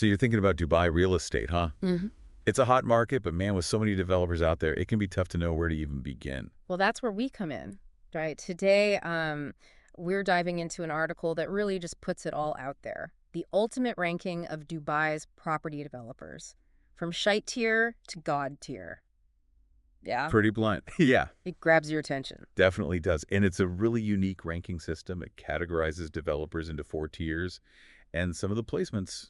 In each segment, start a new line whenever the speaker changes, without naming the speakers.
So you're thinking about Dubai real estate, huh?
hmm
It's a hot market, but man, with so many developers out there, it can be tough to know where to even begin.
Well, that's where we come in, right? Today, we're diving into an article that really just puts it all out there. The ultimate ranking of Dubai's property developers, from Shite Tier to God Tier. Yeah,
Pretty blunt. Yeah,
it grabs your attention.
definitely does. And it's a really unique ranking system. It categorizes developers into 4 tiers, and some of the placements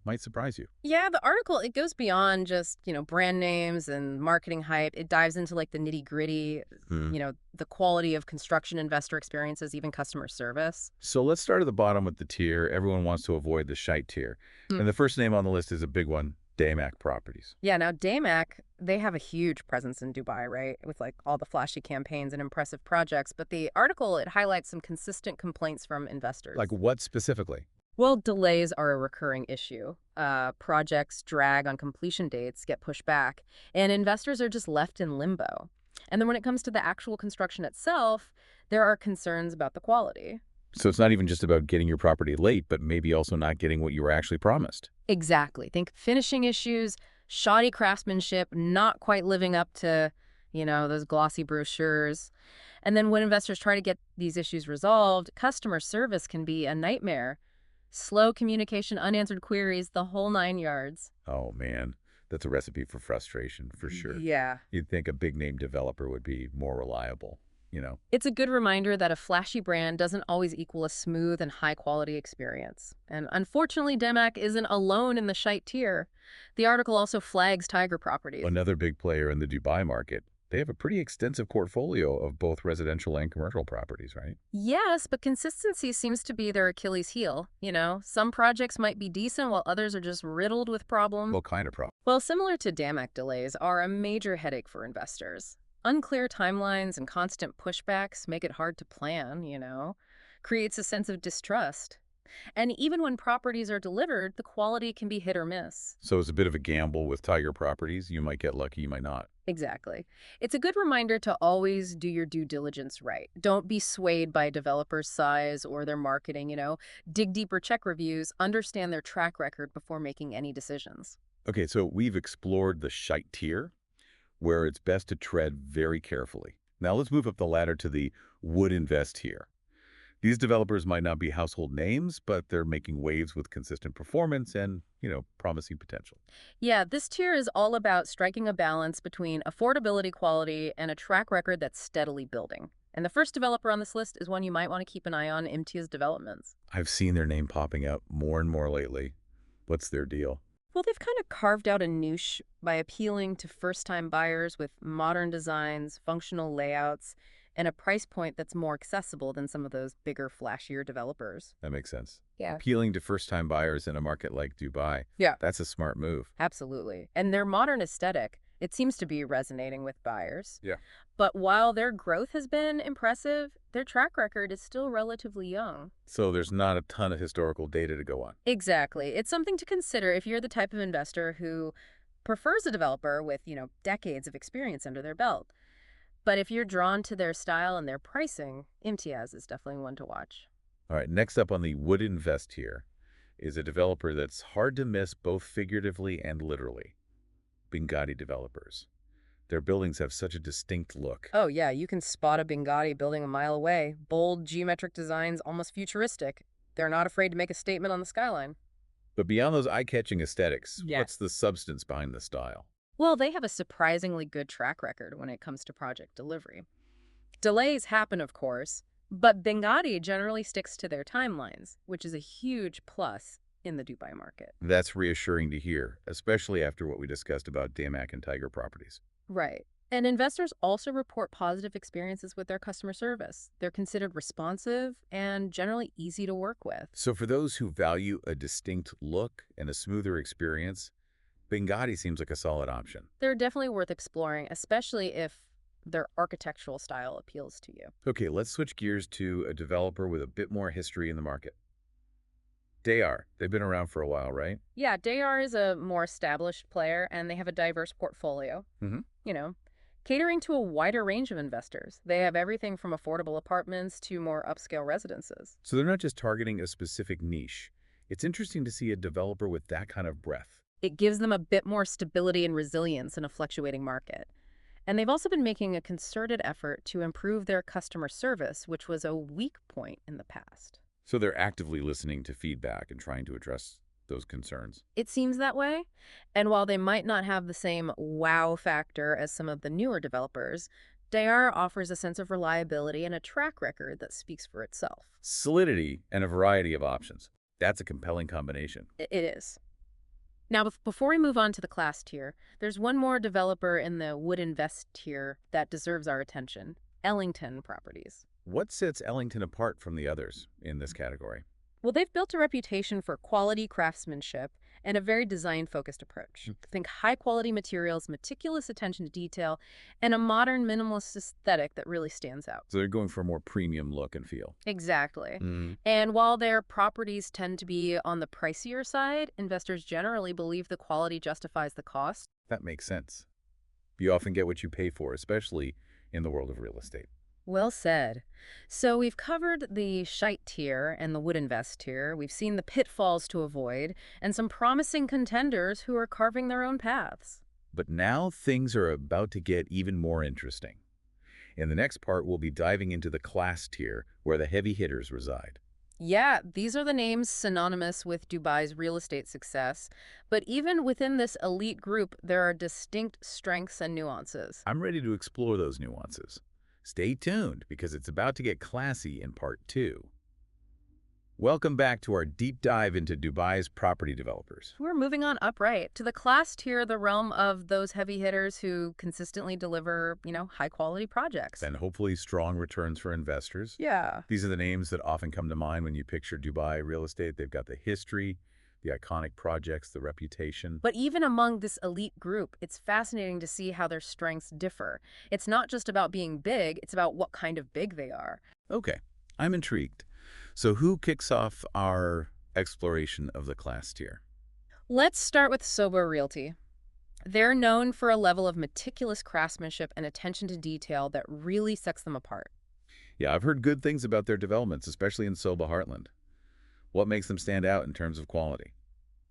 might surprise you.
Yeah, the article, it goes beyond just, brand names and marketing hype. It dives into like the nitty-gritty,
Hmm.
the quality of construction investor experiences, even customer service.
So let's start at the bottom with the tier. Everyone wants to avoid the shite tier.
Hmm.
And the first name on the list is a big one, Damac Properties.
Yeah, now Damac, they have a huge presence in Dubai, right? With like all the flashy campaigns and impressive projects. But the article, it highlights some consistent complaints from investors.
Like what specifically?
Well, delays are a recurring issue. Projects drag on completion dates, get pushed back, and investors are just left in limbo. And then when it comes to the actual construction itself, there are concerns about the quality.
So it's not even just about getting your property late, but maybe also not getting what you were actually promised.
Exactly. Think finishing issues, shoddy craftsmanship, not quite living up to, those glossy brochures. And then when investors try to get these issues resolved, customer service can be a nightmare. Slow communication, unanswered queries, the whole 9 yards.
Oh man, that's a recipe for frustration for sure.
Yeah.
You'd think a big name developer would be more reliable.
It's a good reminder that a flashy brand doesn't always equal a smooth and high-quality experience. And unfortunately, Demac isn't alone in the shite tier. The article also flags Tiger Properties.
Another big player in the Dubai market. They have a pretty extensive portfolio of both residential and commercial properties, right?
Yes, but consistency seems to be their Achilles heel. Some projects might be decent while others are just riddled with problems.
What kind of problem?
Well, similar to Damac delays are a major headache for investors. Unclear timelines and constant pushbacks make it hard to plan. Creates a sense of distrust. And even when properties are delivered, the quality can be hit or miss.
So it's a bit of a gamble with Tiger Properties. You might get lucky, you might not.
Exactly. It's a good reminder to always do your due diligence right. Don't be swayed by developers' size or their marketing. Dig deeper, check reviews, understand their track record before making any decisions.
Okay, so we've explored the shite tier, where it's best to tread very carefully. Now let's move up the ladder to the would invest tier. These developers might not be household names, but they're making waves with consistent performance and promising potential.
Yeah, this tier is all about striking a balance between affordability, quality, and a track record that's steadily building. And the first developer on this list is one you might want to keep an eye on, Imtiaz Developments.
I've seen their name popping up more and more lately. What's their deal?
Well, they've kind of carved out a niche by appealing to first-time buyers with modern designs, functional layouts, and a price point that's more accessible than some of those bigger, flashier developers.
That makes sense.
Yeah.
Appealing to first-time buyers in a market like Dubai.
Yeah.
That's a smart move.
Absolutely. And their modern aesthetic, it seems to be resonating with buyers.
Yeah.
But while their growth has been impressive, their track record is still relatively young.
So there's not a ton of historical data to go on.
Exactly. It's something to consider if you're the type of investor who prefers a developer with, decades of experience under their belt. But if you're drawn to their style and their pricing, Imtiaz is definitely one to watch.
All right, next up on the would invest here is a developer that's hard to miss both figuratively and literally. Bengadi developers. Their buildings have such a distinct look.
Oh, yeah, you can spot a Bengadi building a mile away. Bold, geometric designs, almost futuristic. They're not afraid to make a statement on the skyline.
But beyond those eye-catching aesthetics,
Yes.
what's the substance behind the style?
Well, they have a surprisingly good track record when it comes to project delivery. Delays happen, of course, but Bengadi generally sticks to their timelines, which is a huge plus in the Dubai market.
That's reassuring to hear, especially after what we discussed about Damac and Tiger Properties.
Right. And investors also report positive experiences with their customer service. They're considered responsive and generally easy to work with.
So for those who value a distinct look and a smoother experience, Bengadi seems like a solid option.
They're definitely worth exploring, especially if their architectural style appeals to you.
Okay, let's switch gears to a developer with a bit more history in the market. Dayar. They've been around for a while, right?
Yeah, Dayar is a more established player, and they have a diverse portfolio.
Mm-hmm.
Catering to a wider range of investors. They have everything from affordable apartments to more upscale residences.
So they're not just targeting a specific niche. It's interesting to see a developer with that kind of breadth.
It gives them a bit more stability and resilience in a fluctuating market. And they've also been making a concerted effort to improve their customer service, which was a weak point in the past.
So they're actively listening to feedback and trying to address those concerns.
It seems that way. And while they might not have the same wow factor as some of the newer developers, Dayar offers a sense of reliability and a track record that speaks for itself.
Solidity and a variety of options. That's a compelling combination.
It is. Now, before we move on to the class tier, there's one more developer in the would invest tier that deserves our attention, Ellington Properties.
What sets Ellington apart from the others in this category?
Well, they've built a reputation for quality craftsmanship and a very design-focused approach. Think high-quality materials, meticulous attention to detail, and a modern minimalist aesthetic that really stands out.
So they're going for a more premium look and feel.
Exactly.
Mm,
And while their properties tend to be on the pricier side, investors generally believe the quality justifies the cost.
that makes sense. You often get what you pay for, especially in the world of real estate.
Well said. So we've covered the Shite tier and the would invest tier. We've seen the pitfalls to avoid and some promising contenders who are carving their own paths.
But now things are about to get even more interesting. In the next part, we'll be diving into the class tier, where the heavy hitters reside.
Yeah, these are the names synonymous with Dubai's real estate success. But even within this elite group, there are distinct strengths and nuances.
I'm ready to explore those nuances. Stay tuned, because it's about to get classy in part 2. Welcome back to our deep dive into Dubai's property developers.
We're moving on upright to the class tier, the realm of those heavy hitters who consistently deliver, high quality projects.
And hopefully strong returns for investors.
Yeah.
These are the names that often come to mind when you picture Dubai real estate. They've got the history, the iconic projects, the reputation.
But even among this elite group, it's fascinating to see how their strengths differ. It's not just about being big, it's about what kind of big they are.
Okay, I'm intrigued. So who kicks off our exploration of the class tier?
Let's start with Soba Realty. They're known for a level of meticulous craftsmanship and attention to detail that really sets them apart.
Yeah, I've heard good things about their developments, especially in Soba Heartland. What makes them stand out in terms of quality?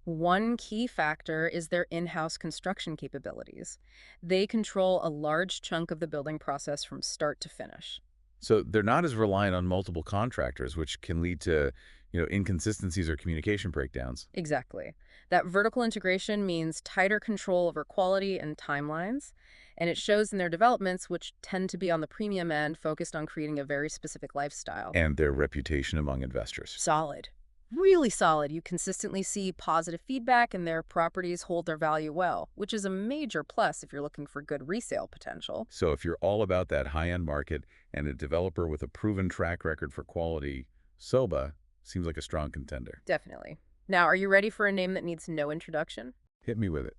One key factor is their in-house construction capabilities. They control a large chunk of the building process from start to finish.
So they're not as reliant on multiple contractors, which can lead to, inconsistencies or communication breakdowns.
Exactly. That vertical integration means tighter control over quality and timelines, and it shows in their developments, which tend to be on the premium end, focused on creating a very specific lifestyle.
And their reputation among investors.
Solid. Really solid. You consistently see positive feedback and their properties hold their value well, which is a major plus if you're looking for good resale potential.
So if you're all about that high-end market and a developer with a proven track record for quality, Soba seems like a strong contender.
Definitely. Now, are you ready for a name that needs no introduction?
Hit me with it.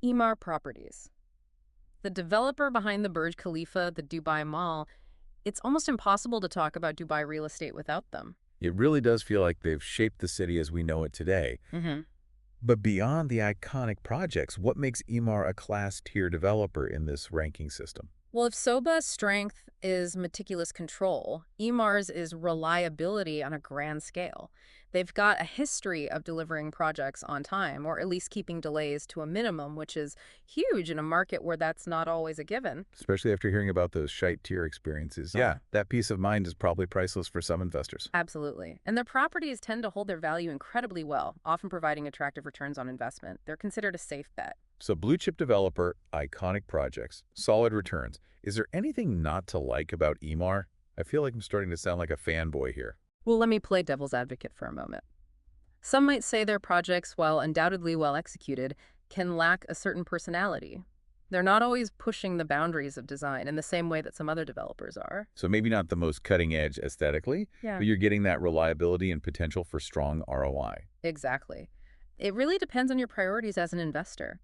Emaar Properties. The developer behind the Burj Khalifa, the Dubai Mall, it's almost impossible to talk about Dubai real estate without them.
It really does feel like they've shaped the city as we know it today.
Mm-hmm.
But beyond the iconic projects, what makes Emaar a class tier developer in this ranking system?
Well, if Soba's strength is meticulous control, Emar's is reliability on a grand scale. They've got a history of delivering projects on time, or at least keeping delays to a minimum, which is huge in a market where that's not always a given.
Especially after hearing about those Shite Tier experiences. Yeah, that peace of mind is probably priceless for some investors.
Absolutely. And their properties tend to hold their value incredibly well, often providing attractive returns on investment. They're considered a safe bet.
So blue chip developer, iconic projects, solid returns. Is there anything not to like about Emaar? I feel like I'm starting to sound like a fanboy here.
Well, let me play devil's advocate for a moment. Some might say their projects, while undoubtedly well executed, can lack a certain personality. They're not always pushing the boundaries of design in the same way that some other developers are.
So maybe not the most cutting edge aesthetically,
Yeah,
but you're getting that reliability and potential for strong ROI.
exactly. It really depends on your priorities as an investor.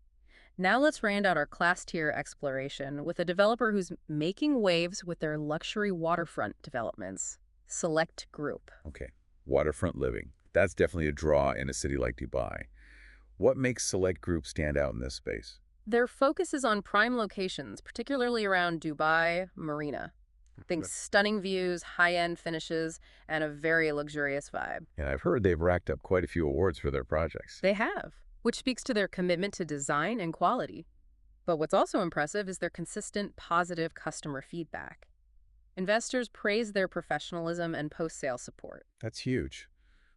Now let's round out our class tier exploration with a developer who's making waves with their luxury waterfront developments, Select Group.
Okay, waterfront living. That's definitely a draw in a city like Dubai. What makes Select Group stand out in this space?
Their focus is on prime locations, particularly around Dubai Marina. Think stunning views, high-end finishes, and a very luxurious vibe.
And I've heard they've racked up quite a few awards for their projects.
They have, which speaks to their commitment to design and quality. But what's also impressive is their consistent, positive customer feedback. Investors praise their professionalism and post-sale support.
That's huge.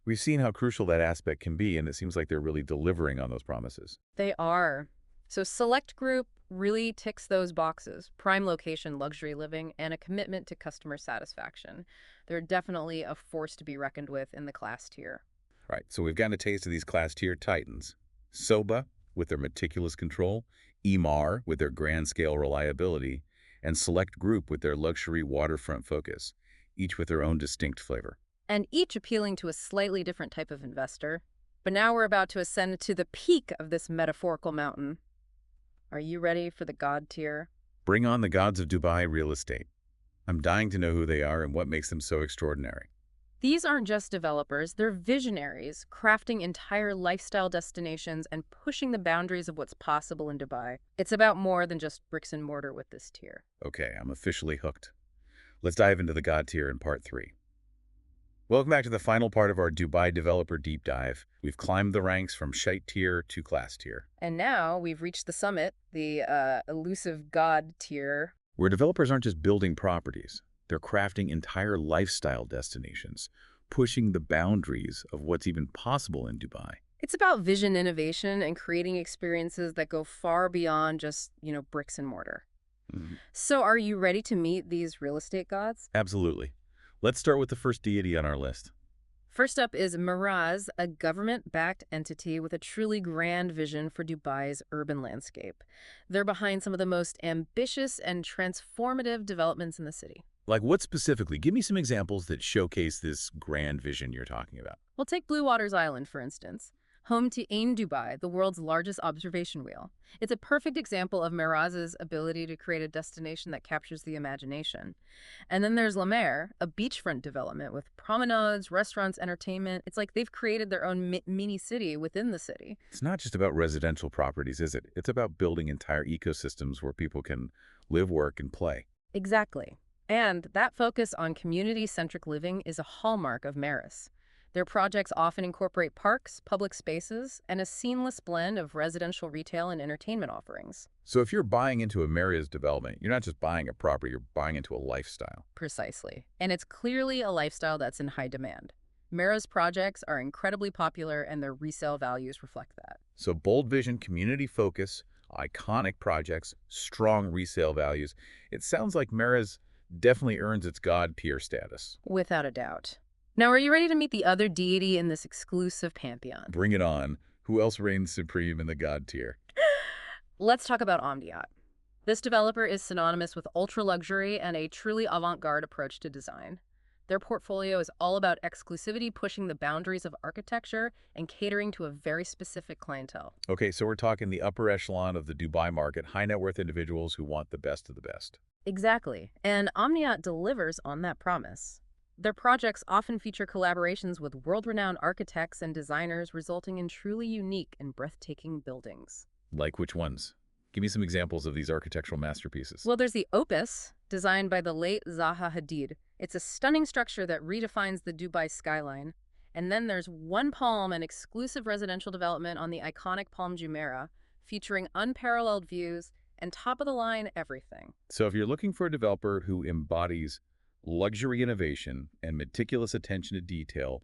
We've seen how crucial that aspect can be, and it seems like they're really delivering on those promises.
They are. So Select Group really ticks those boxes: prime location, luxury living, and a commitment to customer satisfaction. They're definitely a force to be reckoned with in the class tier.
Right, so we've gotten a taste of these class tier titans. Soba, with their meticulous control, Emar, with their grand scale reliability, and Select Group with their luxury waterfront focus, each with their own distinct flavor.
And each appealing to a slightly different type of investor. But now we're about to ascend to the peak of this metaphorical mountain. Are you ready for the God tier?
Bring on the gods of Dubai real estate. I'm dying to know who they are and what makes them so extraordinary.
These aren't just developers, they're visionaries, crafting entire lifestyle destinations and pushing the boundaries of what's possible in Dubai. It's about more than just bricks and mortar with this tier.
Okay, I'm officially hooked. Let's dive into the God tier in part 3. Welcome back to the final part of our Dubai developer deep dive. We've climbed the ranks from Shite Tier to Class Tier,
And now we've reached the summit, the elusive God tier.
where developers aren't just building properties. They're crafting entire lifestyle destinations, pushing the boundaries of what's even possible in Dubai.
It's about vision innovation and creating experiences that go far beyond just, bricks and mortar.
Mhm.
So are you ready to meet these real estate gods?
Absolutely. Let's start with the first deity on our list.
First up is Miraz, a government-backed entity with a truly grand vision for Dubai's urban landscape. They're behind some of the most ambitious and transformative developments in the city.
Like what specifically? Give me some examples that showcase this grand vision you're talking about.
Well, take Blue Waters Island, for instance, home to Ain Dubai, the world's largest observation wheel. It's a perfect example of Miraz's ability to create a destination that captures the imagination. And then there's La Mer, a beachfront development with promenades, restaurants, entertainment. It's like they've created their own mini city within the city.
It's not just about residential properties, is it? It's about building entire ecosystems where people can live, work, and play.
Exactly. And that focus on community-centric living is a hallmark of Maris. Their projects often incorporate parks, public spaces, and a seamless blend of residential retail and entertainment offerings.
So if you're buying into a Marriott's development, you're not just buying a property, you're buying into a lifestyle.
Precisely. And it's clearly a lifestyle that's in high demand. Mara's projects are incredibly popular and their resale values reflect that.
So bold vision, community focus, iconic projects, strong resale values. It sounds like Marriott's definitely earns its God tier status.
Without a doubt. Now, are you ready to meet the other deity in this exclusive pantheon?
Bring it on. Who else reigns supreme in the God tier?
Let's talk about Omniat. This developer is synonymous with ultra-luxury and a truly avant-garde approach to design. Their portfolio is all about exclusivity, pushing the boundaries of architecture and catering to a very specific clientele.
Okay, so we're talking the upper echelon of the Dubai market, high net worth individuals who want the best of the best.
Exactly. And Omniat delivers on that promise. Their projects often feature collaborations with world-renowned architects and designers, resulting in truly unique and breathtaking buildings.
Like which ones? Give me some examples of these architectural masterpieces.
Well, there's the Opus, designed by the late Zaha Hadid. It's a stunning structure that redefines the Dubai skyline. And then there's One Palm, an exclusive residential development on the iconic Palm Jumeirah, featuring unparalleled views and top-of-the-line everything.
So if you're looking for a developer who embodies luxury innovation and meticulous attention to detail,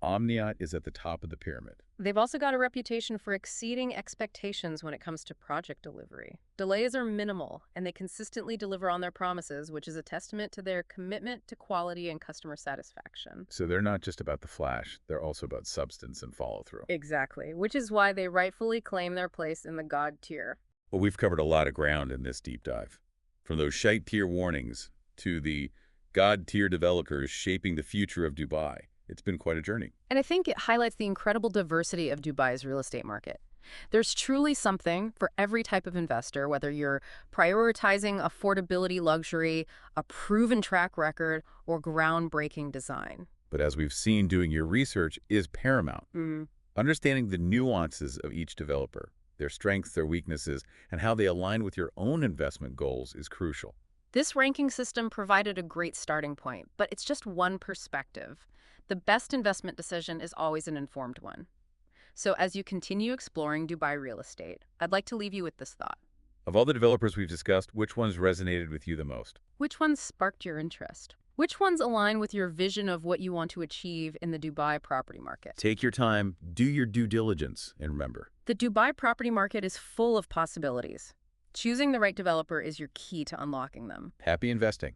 Omniat is at the top of the pyramid.
They've also got a reputation for exceeding expectations when it comes to project delivery. Delays are minimal, and they consistently deliver on their promises, which is a testament to their commitment to quality and customer satisfaction.
So they're not just about the flash, they're also about substance and follow-through.
Exactly, which is why they rightfully claim their place in the God tier.
Well, we've covered a lot of ground in this deep dive. From those Shite Tier warnings to the God tier developers shaping the future of Dubai. It's been quite a journey.
And I think it highlights the incredible diversity of Dubai's real estate market. There's truly something for every type of investor, whether you're prioritizing affordability, luxury, a proven track record, or groundbreaking design.
But as we've seen, doing your research is paramount.
Mm.
Understanding the nuances of each developer, their strengths, their weaknesses, and how they align with your own investment goals is crucial.
This ranking system provided a great starting point, but it's just one perspective. The best investment decision is always an informed one. So as you continue exploring Dubai real estate, I'd like to leave you with this thought.
Of all the developers we've discussed, which ones resonated with you the most?
Which ones sparked your interest? Which ones align with your vision of what you want to achieve in the Dubai property market?
Take your time, do your due diligence, and remember,
The Dubai property market is full of possibilities. Choosing the right developer is your key to unlocking them.
happy investing.